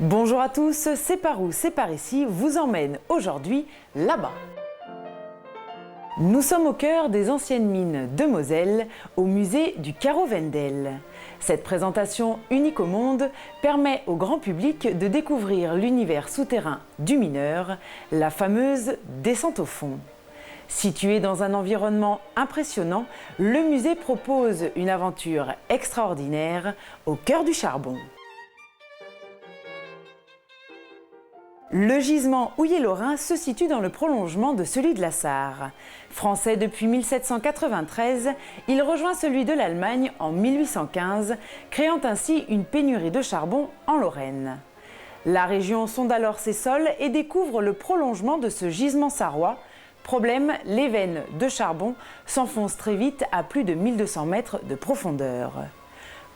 Bonjour à tous, C'est par où, c'est par ici vous emmène aujourd'hui là-bas. Nous sommes au cœur des anciennes mines de Moselle, au musée du Carreau Wendel. Cette présentation unique au monde permet au grand public de découvrir l'univers souterrain du mineur, la fameuse descente au fond. Situé dans un environnement impressionnant, le musée propose une aventure extraordinaire au cœur du charbon. Le gisement houiller-lorrain se situe dans le prolongement de celui de la Sarre. Français depuis 1793, il rejoint celui de l'Allemagne en 1815, créant ainsi une pénurie de charbon en Lorraine. La région sonde alors ses sols et découvre le prolongement de ce gisement sarrois. Problème, les veines de charbon s'enfoncent très vite à plus de 1200 mètres de profondeur.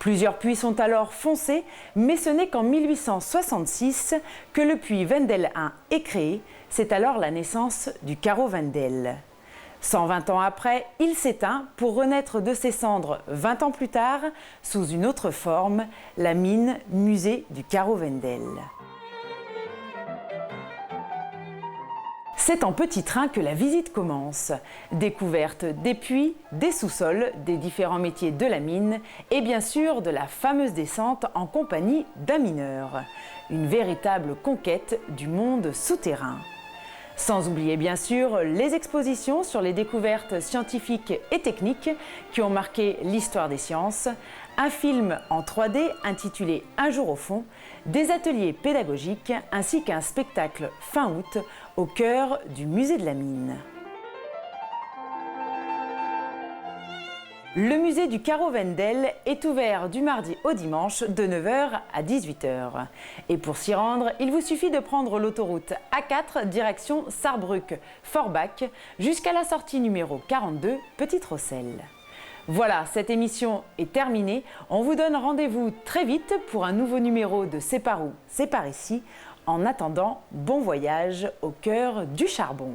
Plusieurs puits sont alors foncés, mais ce n'est qu'en 1866 que le puits Wendel 1 est créé. C'est alors la naissance du Carreau Wendel. 120 ans après, il s'éteint pour renaître de ses cendres 20 ans plus tard, sous une autre forme, la mine musée du Carreau Wendel. C'est en petit train que la visite commence. Découverte des puits, des sous-sols, des différents métiers de la mine et bien sûr de la fameuse descente en compagnie d'un mineur. Une véritable conquête du monde souterrain. Sans oublier bien sûr les expositions sur les découvertes scientifiques et techniques qui ont marqué l'histoire des sciences, un film en 3D intitulé Un jour au fond, des ateliers pédagogiques ainsi qu'un spectacle fin août au cœur du musée de la mine. Le musée du Carreau Wendel est ouvert du mardi au dimanche de 9 h à 18 h. Et pour s'y rendre, il vous suffit de prendre l'autoroute A4 direction Sarrebruck-Forbach jusqu'à la sortie numéro 42 Petite Rosselle. Voilà, cette émission est terminée. On vous donne rendez-vous très vite pour un nouveau numéro de C'est par où, c'est par ici. En attendant, bon voyage au cœur du charbon.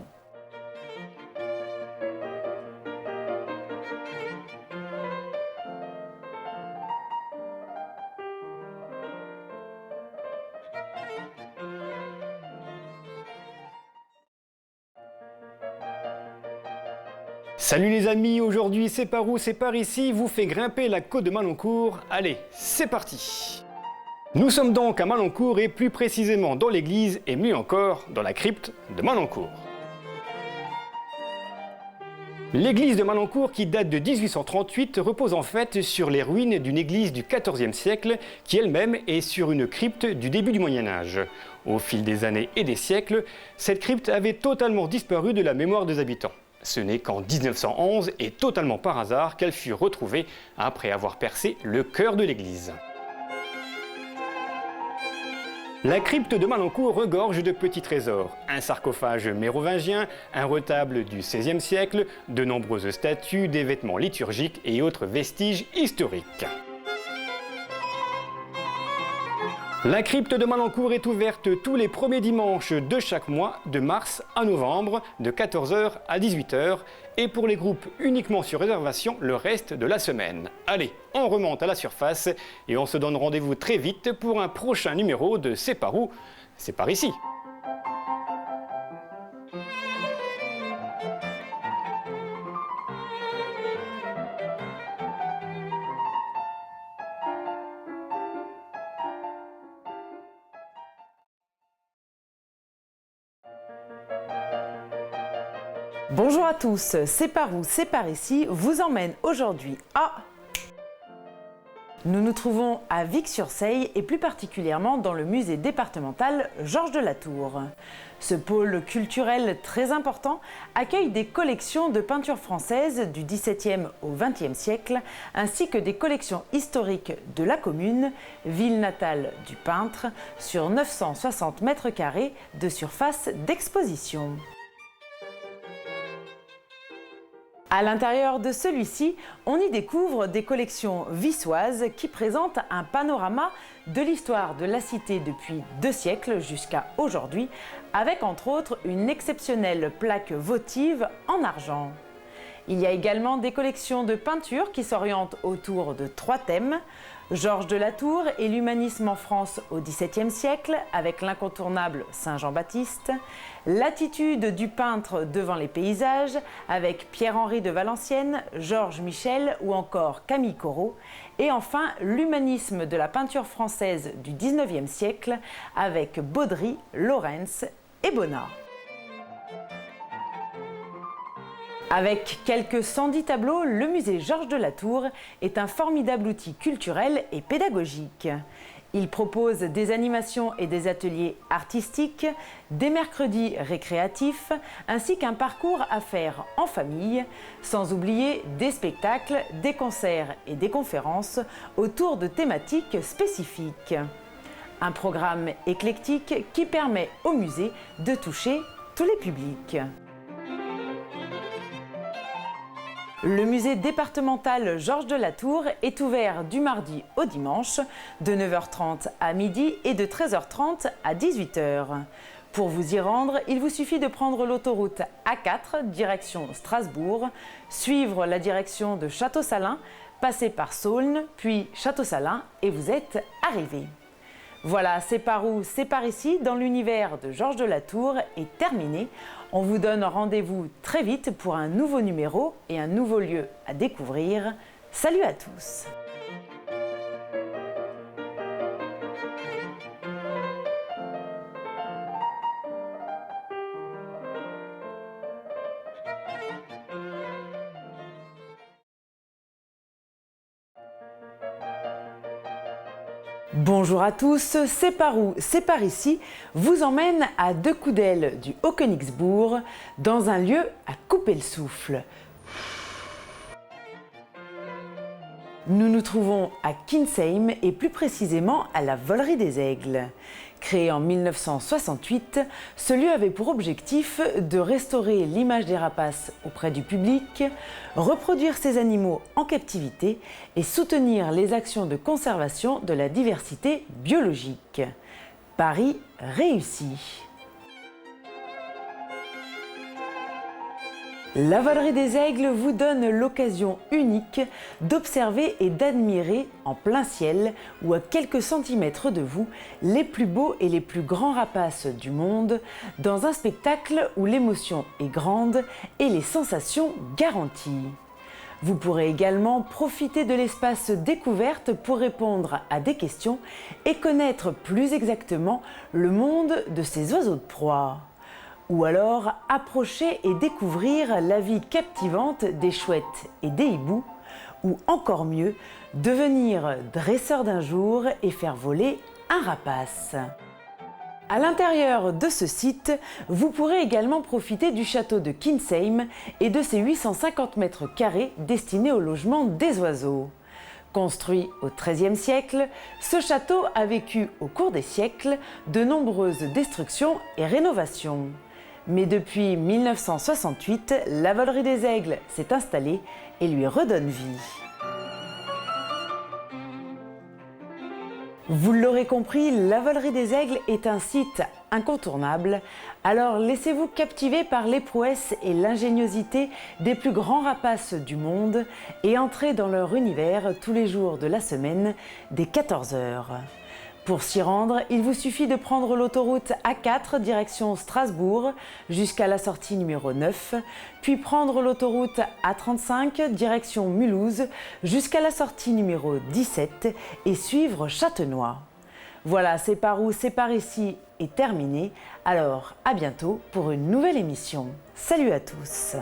Salut les amis, aujourd'hui C'est par où, c'est par ici vous fait grimper la côte de Maloncourt. Allez, c'est parti! Nous sommes donc à Maloncourt et plus précisément dans l'église et mieux encore dans la crypte de Maloncourt. L'église de Maloncourt, qui date de 1838, repose en fait sur les ruines d'une église du XIVe siècle qui elle-même est sur une crypte du début du Moyen-Âge. Au fil des années et des siècles, cette crypte avait totalement disparu de la mémoire des habitants. Ce n'est qu'en 1911 et totalement par hasard qu'elle fut retrouvée après avoir percé le chœur de l'église. La crypte de Maloncourt regorge de petits trésors, un sarcophage mérovingien, un retable du XVIe siècle, de nombreuses statues, des vêtements liturgiques et autres vestiges historiques. La crypte de Maloncourt est ouverte tous les premiers dimanches de chaque mois, de mars à novembre, de 14 h à 18 h, et pour les groupes uniquement sur réservation le reste de la semaine. Allez, on remonte à la surface et on se donne rendez-vous très vite pour un prochain numéro de C'est par où, c'est par ici. Bonjour à tous, C'est par où, c'est par ici vous emmène aujourd'hui à... Nous nous trouvons à Vic-sur-Seille et plus particulièrement dans le musée départemental Georges de la Tour. Ce pôle culturel très important accueille des collections de peintures françaises du XVIIe au XXe siècle ainsi que des collections historiques de la commune, ville natale du peintre, sur 960 mètres carrés de surface d'exposition. À l'intérieur de celui-ci, on y découvre des collections viçoises qui présentent un panorama de l'histoire de la cité depuis 2 siècles jusqu'à aujourd'hui, avec entre autres une exceptionnelle plaque votive en argent. Il y a également des collections de peintures qui s'orientent autour de 3 thèmes. Georges de la Tour et l'humanisme en France au XVIIe siècle, avec l'incontournable Saint Jean-Baptiste. L'attitude du peintre devant les paysages, avec Pierre-Henri de Valenciennes, Georges Michel ou encore Camille Corot. Et enfin, l'humanisme de la peinture française du XIXe siècle, avec Baudry, Lawrence et Bonnat. Avec quelques 110 tableaux, le musée Georges de la Tour est un formidable outil culturel et pédagogique. Il propose des animations et des ateliers artistiques, des mercredis récréatifs, ainsi qu'un parcours à faire en famille, sans oublier des spectacles, des concerts et des conférences autour de thématiques spécifiques. Un programme éclectique qui permet au musée de toucher tous les publics. Le musée départemental Georges de la Tour est ouvert du mardi au dimanche, de 9h30 à midi et de 13h30 à 18h. Pour vous y rendre, il vous suffit de prendre l'autoroute A4, direction Strasbourg, suivre la direction de Château-Salins, passer par Saulnes, puis Château-Salins et vous êtes arrivé. Voilà, c'est par où, c'est par ici, dans l'univers de Georges de la Tour est terminé. On vous donne rendez-vous très vite pour un nouveau numéro et un nouveau lieu à découvrir. Salut à tous! Bonjour à tous, c'est par où, c'est par ici, vous emmène à 2 coups d'aile du Haut-Königsbourg, dans un lieu à couper le souffle. Nous nous trouvons à Kinsheim et plus précisément à la Volerie des Aigles. Créé en 1968, ce lieu avait pour objectif de restaurer l'image des rapaces auprès du public, reproduire ces animaux en captivité et soutenir les actions de conservation de la diversité biologique. Pari réussi. La Volerie des Aigles vous donne l'occasion unique d'observer et d'admirer en plein ciel ou à quelques centimètres de vous les plus beaux et les plus grands rapaces du monde dans un spectacle où l'émotion est grande et les sensations garanties. Vous pourrez également profiter de l'espace découverte pour répondre à des questions et connaître plus exactement le monde de ces oiseaux de proie. Ou alors approcher et découvrir la vie captivante des chouettes et des hiboux, ou encore mieux, devenir dresseur d'un jour et faire voler un rapace. À l'intérieur de ce site, vous pourrez également profiter du château de Kinsheim et de ses 850 mètres carrés destinés au logement des oiseaux. Construit au XIIIe siècle, ce château a vécu au cours des siècles de nombreuses destructions et rénovations. Mais depuis 1968, la Volerie des Aigles s'est installée et lui redonne vie. Vous l'aurez compris, la Volerie des Aigles est un site incontournable, alors laissez-vous captiver par les prouesses et l'ingéniosité des plus grands rapaces du monde et entrez dans leur univers tous les jours de la semaine dès 14h. Pour s'y rendre, il vous suffit de prendre l'autoroute A4 direction Strasbourg jusqu'à la sortie numéro 9, puis prendre l'autoroute A35 direction Mulhouse jusqu'à la sortie numéro 17 et suivre Châtenois. Voilà, c'est par où, c'est par ici est terminé. Alors à bientôt pour une nouvelle émission. Salut à tous!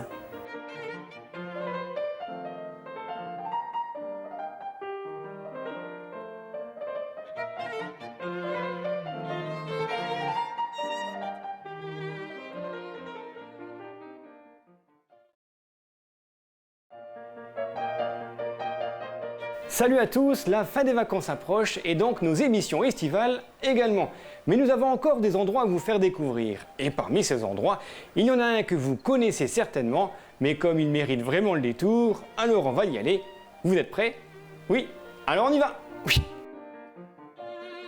Salut à tous, la fin des vacances approche et donc nos émissions estivales également. Mais nous avons encore des endroits à vous faire découvrir. Et parmi ces endroits, il y en a un que vous connaissez certainement, mais comme il mérite vraiment le détour, alors on va y aller. Vous êtes prêts? Oui? Alors on y va! Oui.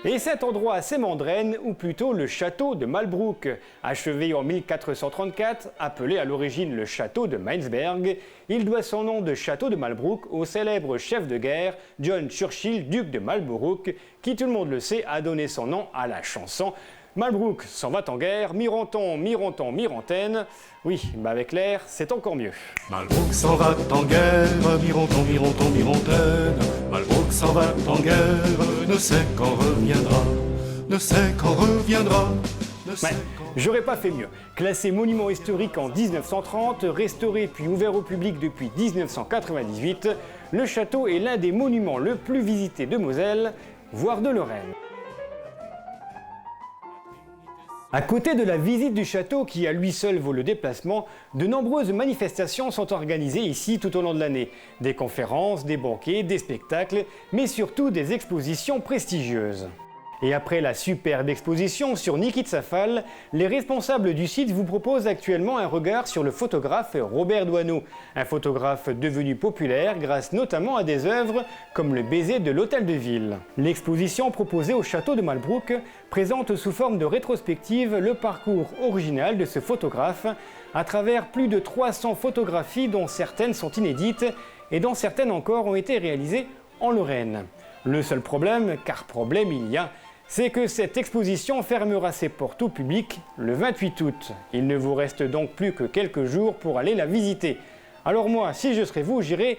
Et cet endroit, c'est Mandrennes, ou plutôt le château de Malbrouck. Achevé en 1434, appelé à l'origine le château de Mainsberg, il doit son nom de château de Malbrouck au célèbre chef de guerre John Churchill, duc de Marlborough, qui, tout le monde le sait, a donné son nom à la chanson Malbrouck s'en va en guerre, Mironton, Mironton, Mirontaine. Oui, mais avec l'air, c'est encore mieux. Malbrouck s'en va en guerre, Mironton, Mironton, Mirontaine. Malbrouck s'en va en guerre, ne sait quand reviendra, ne sait quand reviendra. Ouais, j'aurais pas fait mieux. Classé monument historique en 1930, restauré puis ouvert au public depuis 1998, le château est l'un des monuments le plus visités de Moselle, voire de Lorraine. À côté de la visite du château qui à lui seul vaut le déplacement, de nombreuses manifestations sont organisées ici tout au long de l'année. Des conférences, des banquets, des spectacles, mais surtout des expositions prestigieuses. Et après la superbe exposition sur Nikita Fall, les responsables du site vous proposent actuellement un regard sur le photographe Robert Doisneau, un photographe devenu populaire grâce notamment à des œuvres comme le baiser de l'Hôtel de Ville. L'exposition proposée au château de Malbrouck présente sous forme de rétrospective le parcours original de ce photographe à travers plus de 300 photographies dont certaines sont inédites et dont certaines encore ont été réalisées en Lorraine. Le seul problème, car problème il y a, c'est que cette exposition fermera ses portes au public le 28 août. Il ne vous reste donc plus que quelques jours pour aller la visiter. Alors moi, si je serais vous, j'irai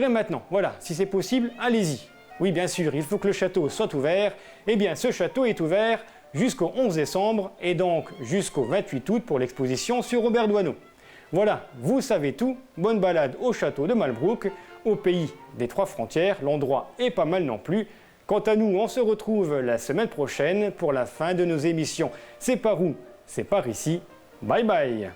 maintenant. Voilà, si c'est possible, allez-y. Oui, bien sûr, il faut que le château soit ouvert. Eh bien, ce château est ouvert jusqu'au 11 décembre et donc jusqu'au 28 août pour l'exposition sur Robert Doisneau. Voilà, vous savez tout. Bonne balade au château de Malbrouck, au pays des trois frontières. L'endroit est pas mal non plus. Quant à nous, on se retrouve la semaine prochaine pour la fin de nos émissions. C'est par où? C'est par ici. Bye bye.